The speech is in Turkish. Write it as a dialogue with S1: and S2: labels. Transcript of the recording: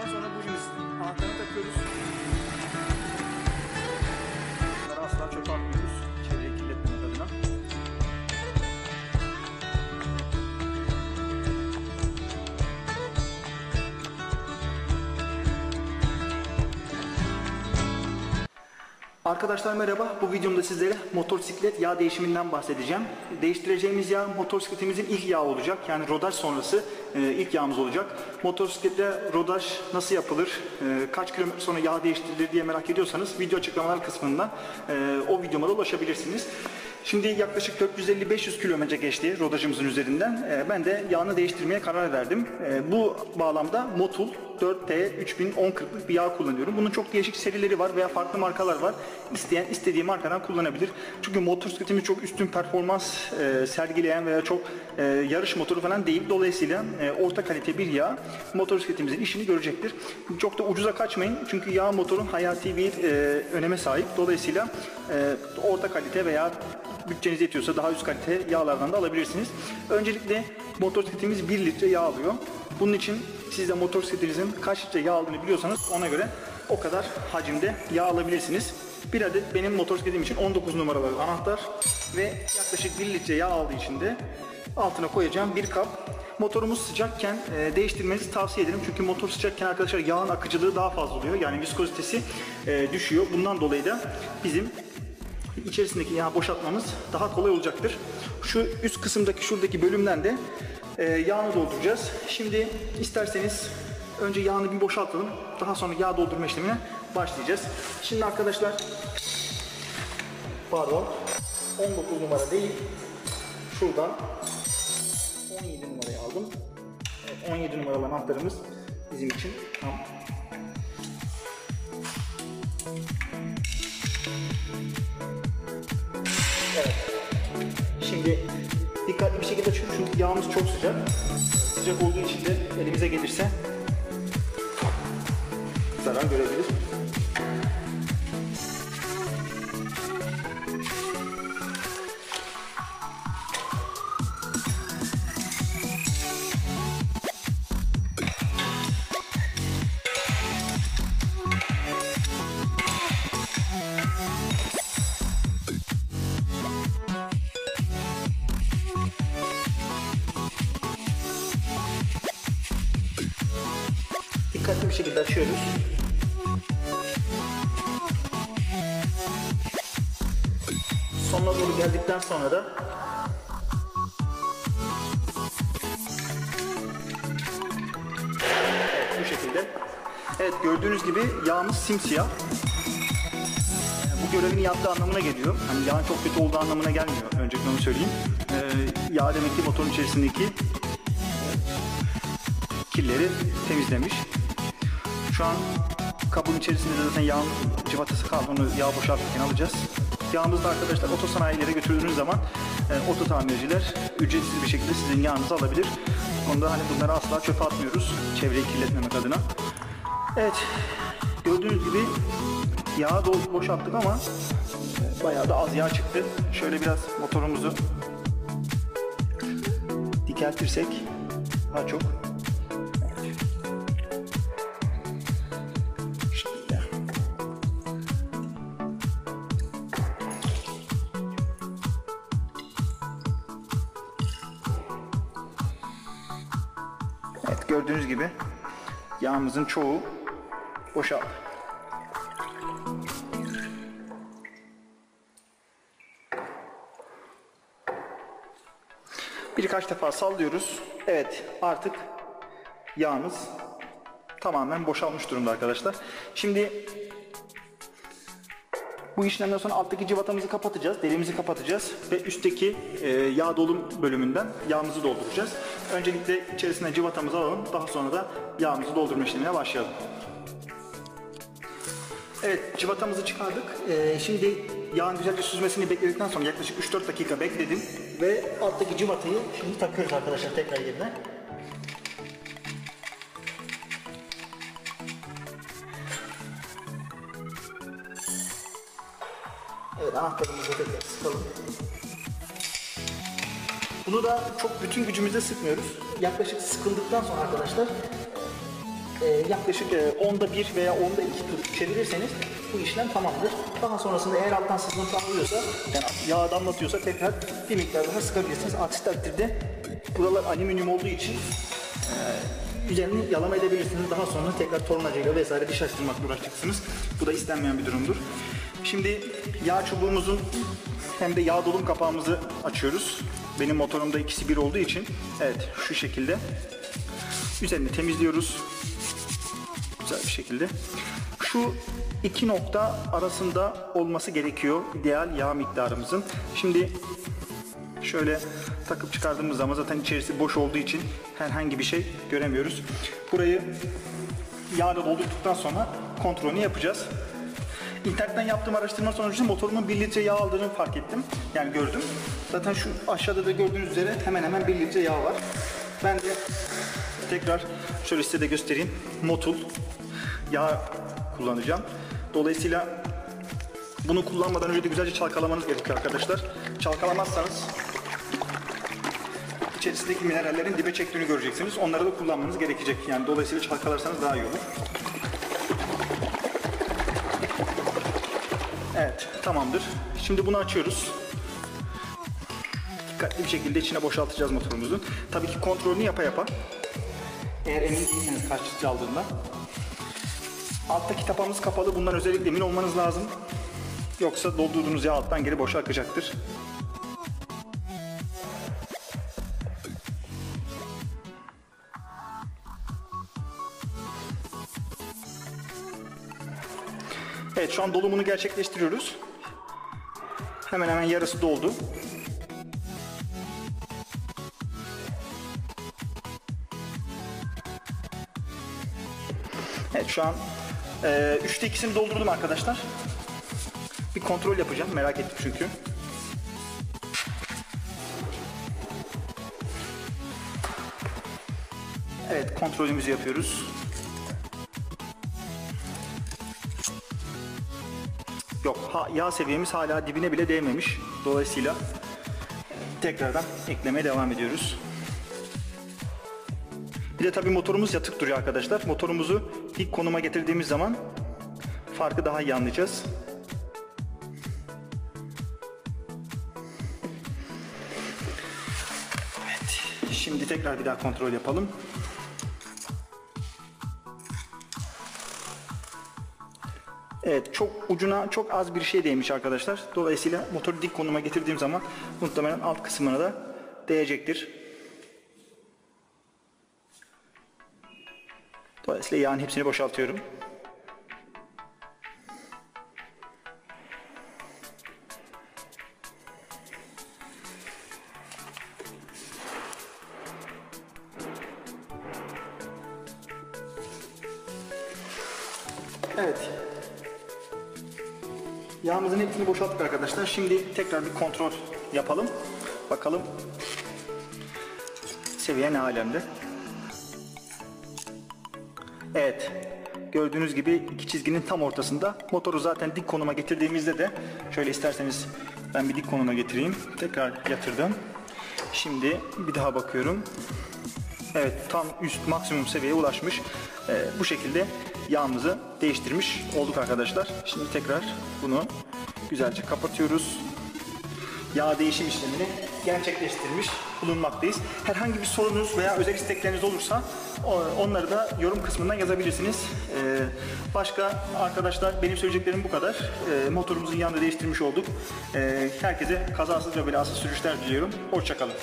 S1: Ondan sonra bujimizin anahtarını takıyoruz. Bunları asla çöpe atmıyoruz. Çevreyi kirletmemek adına. Arkadaşlar merhaba. Bu videomda sizlere motosiklet yağ değişiminden bahsedeceğim. Değiştireceğimiz yağ motosikletimizin ilk yağı olacak. Yani rodaj sonrası ilk yağımız olacak. Motosiklette rodaj nasıl yapılır, kaç kilometre sonra yağ değiştirilir diye merak ediyorsanız video açıklamalar kısmından o videoma da ulaşabilirsiniz. Şimdi yaklaşık 450-500 kilometre geçti rodajımızın üzerinden. Ben de yağını değiştirmeye karar verdim. Bu bağlamda Motul 4T3010-40'lık bir yağ kullanıyorum. Bunun çok değişik serileri var veya farklı markalar var. İsteyen istediği markadan kullanabilir. Çünkü motosikletimiz çok üstün performans sergileyen veya çok yarış motoru falan değil. Dolayısıyla orta kalite bir yağ motosikletimizin işini görecektir. Çok da ucuza kaçmayın. Çünkü yağ motorun hayati bir öneme sahip. Dolayısıyla orta kalite veya bütçeniz yetiyorsa daha üst kalite yağlardan da alabilirsiniz. Öncelikle motosikletimiz 1 litre yağ alıyor. Bunun için siz de motosikletinizin kaç litre yağ aldığını biliyorsanız ona göre o kadar hacimde yağ alabilirsiniz. Bir adet benim motosikletim için 19 numaralı anahtar ve yaklaşık 1 litre yağ aldığı için de altına koyacağım bir kap. Motorumuz sıcakken değiştirmenizi tavsiye ederim. Çünkü motor sıcakken arkadaşlar yağın akıcılığı daha fazla oluyor. Yani viskozitesi düşüyor. Bundan dolayı da bizim içerisindeki yağı boşaltmamız daha kolay olacaktır. Şu üst kısımdaki şuradaki bölümden de yağını dolduracağız. Şimdi isterseniz önce yağını bir boşaltalım. Daha sonra yağ doldurma işlemine başlayacağız. Şimdi arkadaşlar 19 numara değil, şuradan 17 numarayı aldım. Evet, 17 numaralı anahtarımız bizim için tam. Evet. Şimdi dikkatli bir şekilde açıyoruz çünkü yağımız çok sıcak. Sıcak olduğu için de elimize gelirse zarar görebilir. Dikkatli bir şekilde açıyoruz. Sonuna doğru geldikten sonra da evet, bu şekilde. Evet, gördüğünüz gibi yağımız simsiyah. Bu görevini yaptığı anlamına geliyor. Hani yağın çok kötü olduğu anlamına gelmiyor. Öncelikle onu söyleyeyim. Yağ demek ki motorun içerisindeki kirleri temizlemiş. Şu an kabın içerisinde de zaten yağın cıvatası kaldı. Onu yağ boşaltırken alacağız. Yağımızı da arkadaşlar otosanayilere götürdüğünüz zaman oto tamirciler ücretsiz bir şekilde sizin yağınızı alabilir. Onda hani bunları asla çöpe atmıyoruz. Çevreyi kirletmemek adına. Evet. Gördüğünüz gibi yağı boşalttık ama bayağı da az yağ çıktı. Şöyle biraz motorumuzu dikeltirsek daha çok. Evet, gördüğünüz gibi yağımızın çoğu boşaldı. Birkaç defa sallıyoruz. Evet, artık yağımız tamamen boşalmış durumda arkadaşlar. Şimdi bu işlemden sonra alttaki cıvatamızı kapatacağız, deliğimizi kapatacağız ve üstteki yağ dolum bölümünden yağımızı dolduracağız. Öncelikle içerisine cıvatamızı alalım, daha sonra da yağımızı doldurma işlemine başlayalım. Evet, cıvatamızı çıkardık. Şimdi yağın güzelce süzmesini bekledikten sonra yaklaşık 3-4 dakika bekledim ve alttaki cıvatayı şimdi takıyoruz arkadaşlar tekrar yerine. Evet, anahtarımızı tekrar sıkalım. Bunu da çok bütün gücümüzle sıkmıyoruz. Yaklaşık sıkıldıktan sonra arkadaşlar yaklaşık onda 1 veya onda 2 tur çevirirseniz bu işlem tamamdır. Daha sonrasında eğer alttan sızıntı alıyorsa, yani yağ damlatıyorsa tekrar bir miktar daha sıkabilirsiniz. Aksi takdirde buralar alüminyum olduğu için üzerini yalama edebilirsiniz. Daha sonra tekrar tornacıyla vesaire diş açtırmakla uğraşacaksınız. Bu da istenmeyen bir durumdur. Şimdi yağ çubuğumuzun hem de yağ dolum kapağımızı açıyoruz. Benim motorumda ikisi bir olduğu için evet şu şekilde üzerini temizliyoruz. Güzel bir şekilde. Şu iki nokta arasında olması gerekiyor ideal yağ miktarımızın. Şimdi şöyle takıp çıkardığımız zaman zaten içerisi boş olduğu için herhangi bir şey göremiyoruz. Burayı yağla doldurduktan sonra kontrolünü yapacağız. İnternetten yaptığım araştırma sonucu motorumun 1 litre yağ aldığını fark ettim. Yani gördüm. Zaten şu aşağıda da gördüğünüz üzere hemen hemen 1 litre yağ var. Ben de tekrar şöyle size de göstereyim. Motul yağ kullanacağım. Dolayısıyla bunu kullanmadan önce de güzelce çalkalamanız gerekiyor arkadaşlar. Çalkalamazsanız içerisindeki minerallerin dibe çektiğini göreceksiniz. Onları da kullanmanız gerekecek. Yani dolayısıyla çalkalarsanız daha iyi olur. Evet, tamamdır. Şimdi bunu açıyoruz. Dikkatli bir şekilde içine boşaltacağız motorumuzu. Tabii ki kontrolünü yapa yapa. Eğer emin değilseniz kaç litre aldığında. Alttaki tapamız kapalı. Bundan özellikle emin olmanız lazım. Yoksa doldurduğunuz yağ alttan geri boşa akacaktır. Evet, şu an dolumunu gerçekleştiriyoruz. Hemen hemen yarısı doldu. Evet, şu an 3'te 2'sini doldurdum arkadaşlar. Bir kontrol yapacağım, merak ettim çünkü. Evet, kontrolümüzü yapıyoruz. Yok, yağ seviyemiz hala dibine bile değmemiş. Dolayısıyla tekrardan eklemeye devam ediyoruz. Bir de tabii motorumuz yatık duruyor arkadaşlar. Motorumuzu dik konuma getirdiğimiz zaman farkı daha iyi anlayacağız. Evet, şimdi tekrar bir daha kontrol yapalım. Evet, çok ucuna çok az bir şey değmiş arkadaşlar. Dolayısıyla motoru dik konuma getirdiğim zaman muhtemelen alt kısmına da değecektir. Dolayısıyla yağın hepsini boşaltıyorum. Evet. Yağımızın hepsini boşalttık arkadaşlar. Şimdi tekrar bir kontrol yapalım. Bakalım seviye ne alemde. Evet. Gördüğünüz gibi iki çizginin tam ortasında. Motoru zaten dik konuma getirdiğimizde de şöyle isterseniz ben bir dik konuma getireyim. Tekrar yatırdım. Şimdi bir daha bakıyorum. Evet, tam üst maksimum seviyeye ulaşmış. Bu şekilde yağımızı değiştirmiş olduk arkadaşlar. Şimdi tekrar bunu güzelce kapatıyoruz. Yağ değişim işlemini gerçekleştirmiş bulunmaktayız. Herhangi bir sorunuz veya özel istekleriniz olursa onları da yorum kısmından yazabilirsiniz. Başka arkadaşlar benim söyleyeceklerim bu kadar. Motorumuzun yağını değiştirmiş olduk. Herkese kazasız ve belasız sürüşler diliyorum. Hoşça kalın.